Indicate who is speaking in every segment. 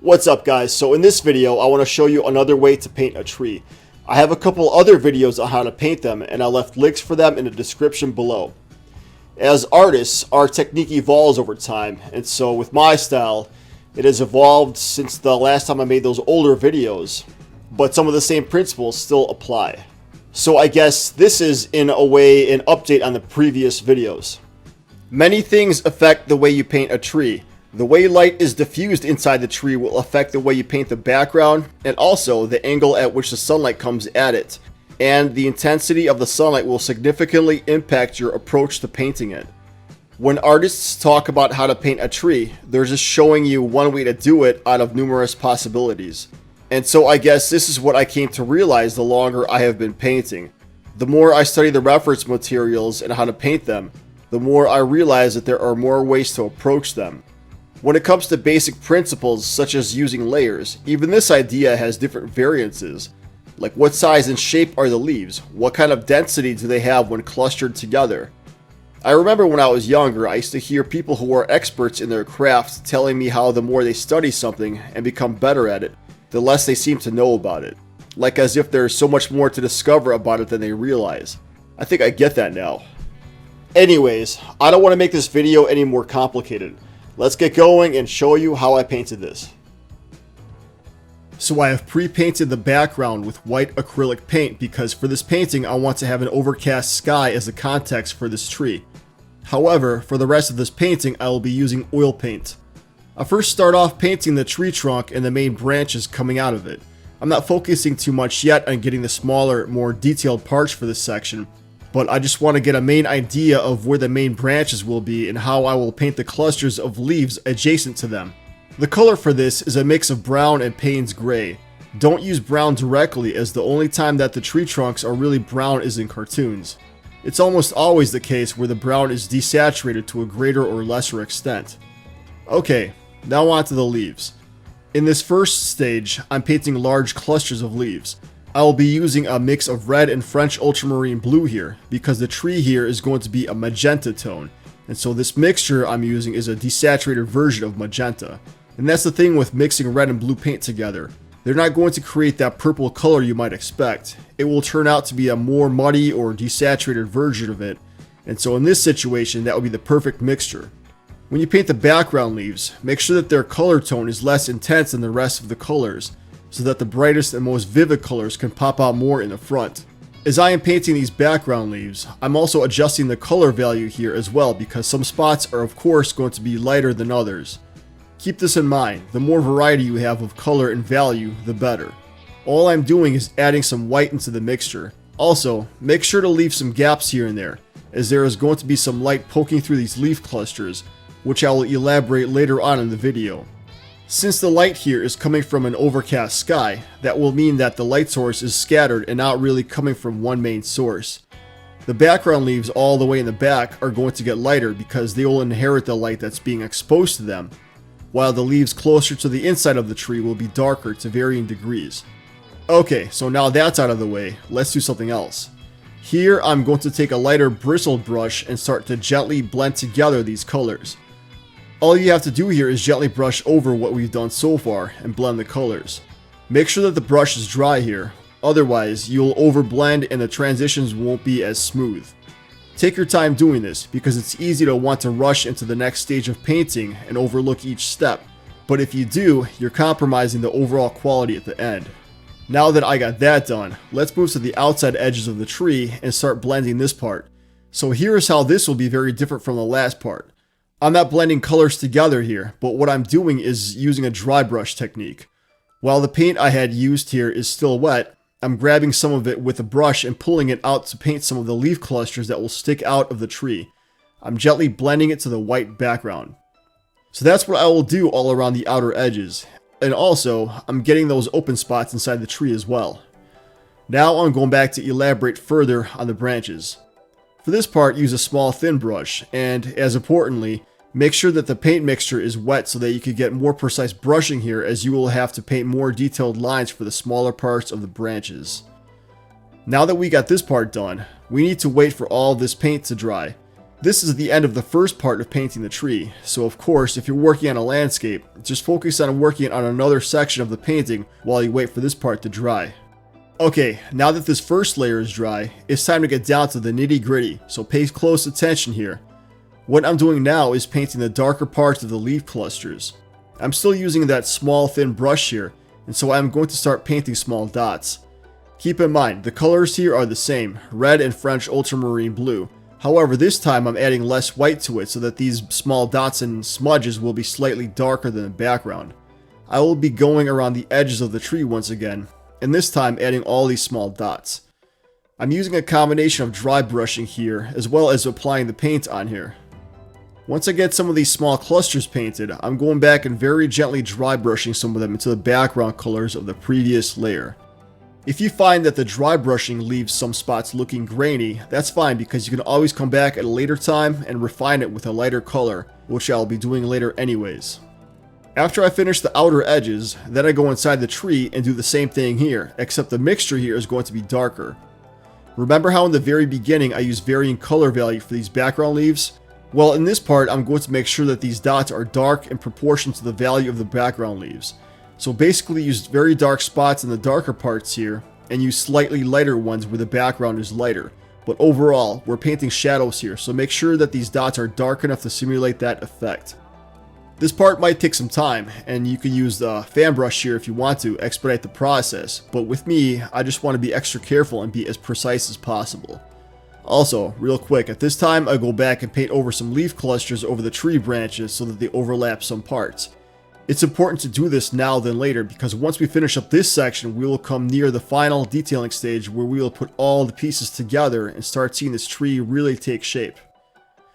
Speaker 1: What's up guys? So in this video I want to show you another way to paint a tree. I have a couple other videos on how to paint them and I left links for them in the description below. As artists, our technique evolves over time, and so with my style, it has evolved since the last time I made those older videos, but some of the same principles still apply. So I guess this is in a way an update on the previous videos. Many things affect the way you paint a tree. The way light is diffused inside the tree will affect the way you paint the background, and also the angle at which the sunlight comes at it. And the intensity of the sunlight will significantly impact your approach to painting it. When artists talk about how to paint a tree, they're just showing you one way to do it out of numerous possibilities. And so I guess this is what I came to realize the longer I have been painting. The more I study the reference materials and how to paint them, the more I realize that there are more ways to approach them. When it comes to basic principles such as using layers, even this idea has different variances. Like what size and shape are the leaves? What kind of density do they have when clustered together? I remember when I was younger, I used to hear people who are experts in their craft telling me how the more they study something and become better at it, the less they seem to know about it. Like as if there's so much more to discover about it than they realize. I think I get that now. Anyways, I don't want to make this video any more complicated. Let's get going and show you how I painted this. So I have pre-painted the background with white acrylic paint because for this painting I want to have an overcast sky as the context for this tree. However, for the rest of this painting I will be using oil paint. I first start off painting the tree trunk and the main branches coming out of it. I'm not focusing too much yet on getting the smaller, more detailed parts for this section, but I just want to get a main idea of where the main branches will be and how I will paint the clusters of leaves adjacent to them. The color for this is a mix of brown and Payne's gray. Don't use brown directly, as the only time that the tree trunks are really brown is in cartoons. It's almost always the case where the brown is desaturated to a greater or lesser extent. Okay, now on to the leaves. In this first stage, I'm painting large clusters of leaves. I will be using a mix of red and French ultramarine blue here, because the tree here is going to be a magenta tone, and so this mixture I'm using is a desaturated version of magenta. And that's the thing with mixing red and blue paint together. They're not going to create that purple color you might expect. It will turn out to be a more muddy or desaturated version of it, and so in this situation that would be the perfect mixture. When you paint the background leaves, make sure that their color tone is less intense than the rest of the colors, so that the brightest and most vivid colors can pop out more in the front. As I am painting these background leaves, I'm also adjusting the color value here as well because some spots are of course going to be lighter than others. Keep this in mind, the more variety you have of color and value, the better. All I'm doing is adding some white into the mixture. Also, make sure to leave some gaps here and there, as there is going to be some light poking through these leaf clusters, which I will elaborate later on in the video. Since the light here is coming from an overcast sky, that will mean that the light source is scattered and not really coming from one main source. The background leaves all the way in the back are going to get lighter because they will inherit the light that's being exposed to them, while the leaves closer to the inside of the tree will be darker to varying degrees. Okay, so now that's out of the way, let's do something else. Here I'm going to take a lighter bristled brush and start to gently blend together these colors. All you have to do here is gently brush over what we've done so far and blend the colors. Make sure that the brush is dry here, otherwise you'll overblend and the transitions won't be as smooth. Take your time doing this because it's easy to want to rush into the next stage of painting and overlook each step, but if you do, you're compromising the overall quality at the end. Now that I got that done, let's move to the outside edges of the tree and start blending this part. So here's how this will be very different from the last part. I'm not blending colors together here, but what I'm doing is using a dry brush technique. While the paint I had used here is still wet, I'm grabbing some of it with a brush and pulling it out to paint some of the leaf clusters that will stick out of the tree. I'm gently blending it to the white background. So that's what I will do all around the outer edges. And also, I'm getting those open spots inside the tree as well. Now I'm going back to elaborate further on the branches. For this part, use a small thin brush, and as importantly, make sure that the paint mixture is wet so that you can get more precise brushing here, as you will have to paint more detailed lines for the smaller parts of the branches. Now that we got this part done, we need to wait for all of this paint to dry. This is the end of the first part of painting the tree, so of course if you're working on a landscape, just focus on working on another section of the painting while you wait for this part to dry. Okay, now that this first layer is dry, it's time to get down to the nitty gritty, so pay close attention here. What I'm doing now is painting the darker parts of the leaf clusters. I'm still using that small thin brush here, and so I'm going to start painting small dots. Keep in mind, the colors here are the same, red and French ultramarine blue. However, this time I'm adding less white to it so that these small dots and smudges will be slightly darker than the background. I will be going around the edges of the tree once again, and this time adding all these small dots. I'm using a combination of dry brushing here as well as applying the paint on here. Once I get some of these small clusters painted, I'm going back and very gently dry brushing some of them into the background colors of the previous layer. If you find that the dry brushing leaves some spots looking grainy, that's fine because you can always come back at a later time and refine it with a lighter color, which I'll be doing later anyways. After I finish the outer edges, then I go inside the tree and do the same thing here, except the mixture here is going to be darker. Remember how in the very beginning I used varying color value for these background leaves? Well, in this part I'm going to make sure that these dots are dark in proportion to the value of the background leaves. So basically use very dark spots in the darker parts here, and use slightly lighter ones where the background is lighter. But overall, we're painting shadows here, so make sure that these dots are dark enough to simulate that effect. This part might take some time, and you can use the fan brush here if you want to expedite the process, but with me, I just want to be extra careful and be as precise as possible. Also, real quick, at this time I go back and paint over some leaf clusters over the tree branches so that they overlap some parts. It's important to do this now than later because once we finish up this section, we will come near the final detailing stage where we will put all the pieces together and start seeing this tree really take shape.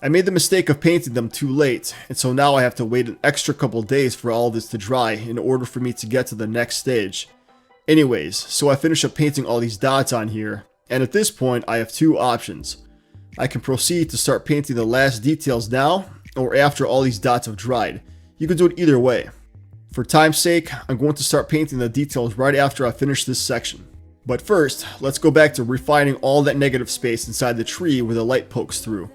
Speaker 1: I made the mistake of painting them too late, and so now I have to wait an extra couple days for all this to dry in order for me to get to the next stage. Anyways, so I finish up painting all these dots on here, and at this point I have two options. I can proceed to start painting the last details now, or after all these dots have dried. You can do it either way. For time's sake, I'm going to start painting the details right after I finish this section. But first, let's go back to refining all that negative space inside the tree where the light pokes through.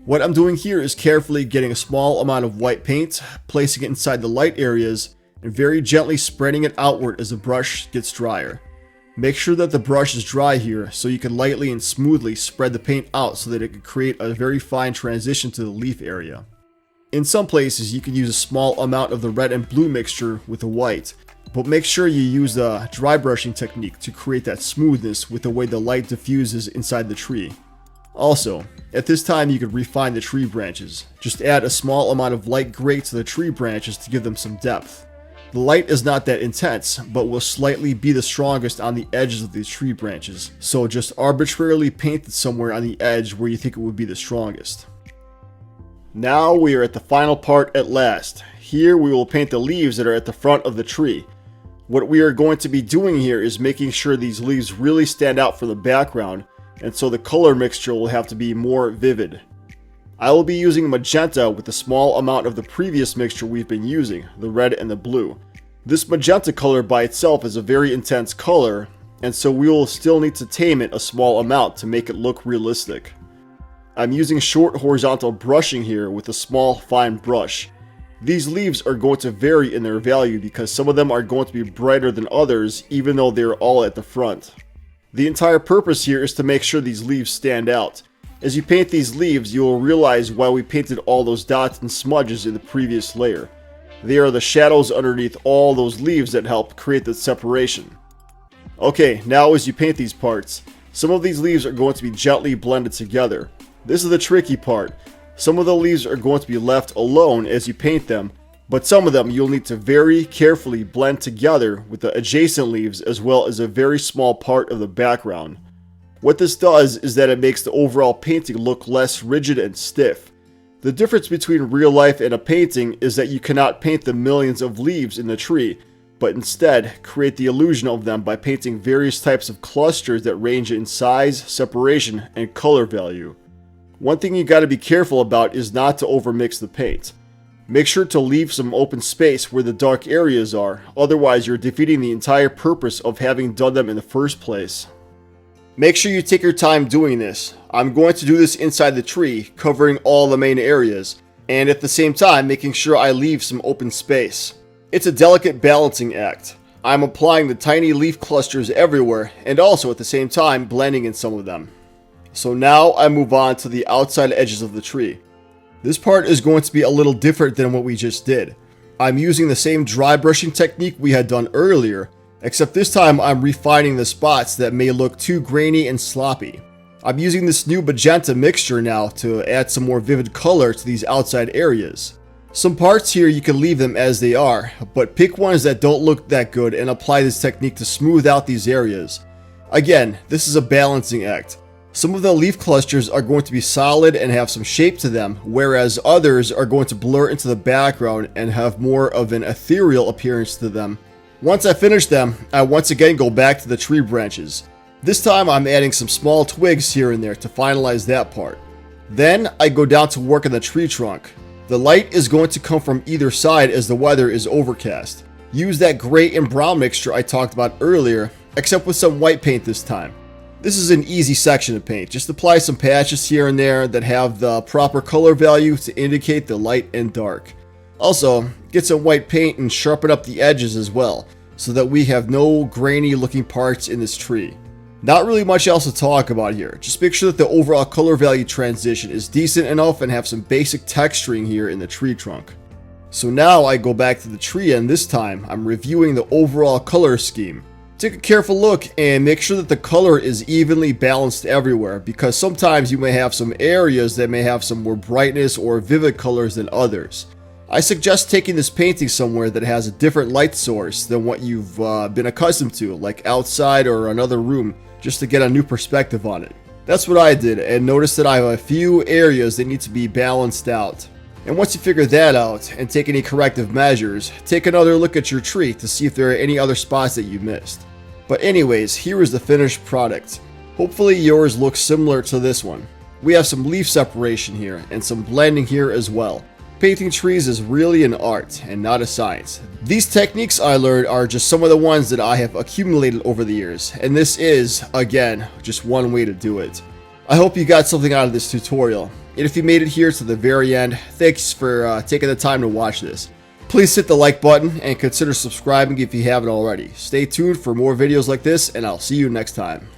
Speaker 1: What I'm doing here is carefully getting a small amount of white paint, placing it inside the light areas, and very gently spreading it outward as the brush gets drier. Make sure that the brush is dry here so you can lightly and smoothly spread the paint out so that it can create a very fine transition to the leaf area. In some places you can use a small amount of the red and blue mixture with the white, but make sure you use the dry brushing technique to create that smoothness with the way the light diffuses inside the tree. Also, at this time you can refine the tree branches. Just add a small amount of light gray to the tree branches to give them some depth. The light is not that intense, but will slightly be the strongest on the edges of these tree branches, so just arbitrarily paint it somewhere on the edge where you think it would be the strongest. Now we are at the final part at last. Here we will paint the leaves that are at the front of the tree. What we are going to be doing here is making sure these leaves really stand out from the background, and so the color mixture will have to be more vivid. I will be using magenta with a small amount of the previous mixture we've been using, the red and the blue. This magenta color by itself is a very intense color, and so we will still need to tame it a small amount to make it look realistic. I'm using short horizontal brushing here with a small fine brush. These leaves are going to vary in their value because some of them are going to be brighter than others even though they're all at the front. The entire purpose here is to make sure these leaves stand out. As you paint these leaves, you will realize why we painted all those dots and smudges in the previous layer. They are the shadows underneath all those leaves that help create the separation. Okay, now as you paint these parts, some of these leaves are going to be gently blended together. This is the tricky part. Some of the leaves are going to be left alone as you paint them, but some of them you'll need to very carefully blend together with the adjacent leaves as well as a very small part of the background. What this does is that it makes the overall painting look less rigid and stiff. The difference between real life and a painting is that you cannot paint the millions of leaves in the tree, but instead create the illusion of them by painting various types of clusters that range in size, separation, and color value. One thing you gotta be careful about is not to overmix the paint. Make sure to leave some open space where the dark areas are, otherwise you're defeating the entire purpose of having done them in the first place. Make sure you take your time doing this. I'm going to do this inside the tree, covering all the main areas, and at the same time making sure I leave some open space. It's a delicate balancing act. I'm applying the tiny leaf clusters everywhere and also at the same time blending in some of them. So now I move on to the outside edges of the tree. This part is going to be a little different than what we just did. I'm using the same dry brushing technique we had done earlier, except this time I'm refining the spots that may look too grainy and sloppy. I'm using this new magenta mixture now to add some more vivid color to these outside areas. Some parts here you can leave them as they are, but pick ones that don't look that good and apply this technique to smooth out these areas. Again, this is a balancing act. Some of the leaf clusters are going to be solid and have some shape to them, whereas others are going to blur into the background and have more of an ethereal appearance to them. Once I finish them, I once again go back to the tree branches. This time I'm adding some small twigs here and there to finalize that part. Then I go down to work on the tree trunk. The light is going to come from either side as the weather is overcast. Use that gray and brown mixture I talked about earlier, except with some white paint this time. This is an easy section to paint. Just apply some patches here and there that have the proper color value to indicate the light and dark. Also, get some white paint and sharpen up the edges as well, so that we have no grainy looking parts in this tree. Not really much else to talk about here. Just make sure that the overall color value transition is decent enough and have some basic texturing here in the tree trunk. So now I go back to the tree and this time I'm reviewing the overall color scheme. Take a careful look and make sure that the color is evenly balanced everywhere, because sometimes you may have some areas that may have some more brightness or vivid colors than others. I suggest taking this painting somewhere that has a different light source than what you've been accustomed to, like outside or another room, just to get a new perspective on it. That's what I did, and notice that I have a few areas that need to be balanced out. And once you figure that out and take any corrective measures, take another look at your tree to see if there are any other spots that you missed. But anyways, here is the finished product. Hopefully yours looks similar to this one. We have some leaf separation here and some blending here as well. Painting trees is really an art and not a science. These techniques I learned are just some of the ones that I have accumulated over the years, and this is, again, just one way to do it. I hope you got something out of this tutorial, and if you made it here to the very end, thanks for taking the time to watch this. Please hit the like button and consider subscribing if you haven't already. Stay tuned for more videos like this, and I'll see you next time.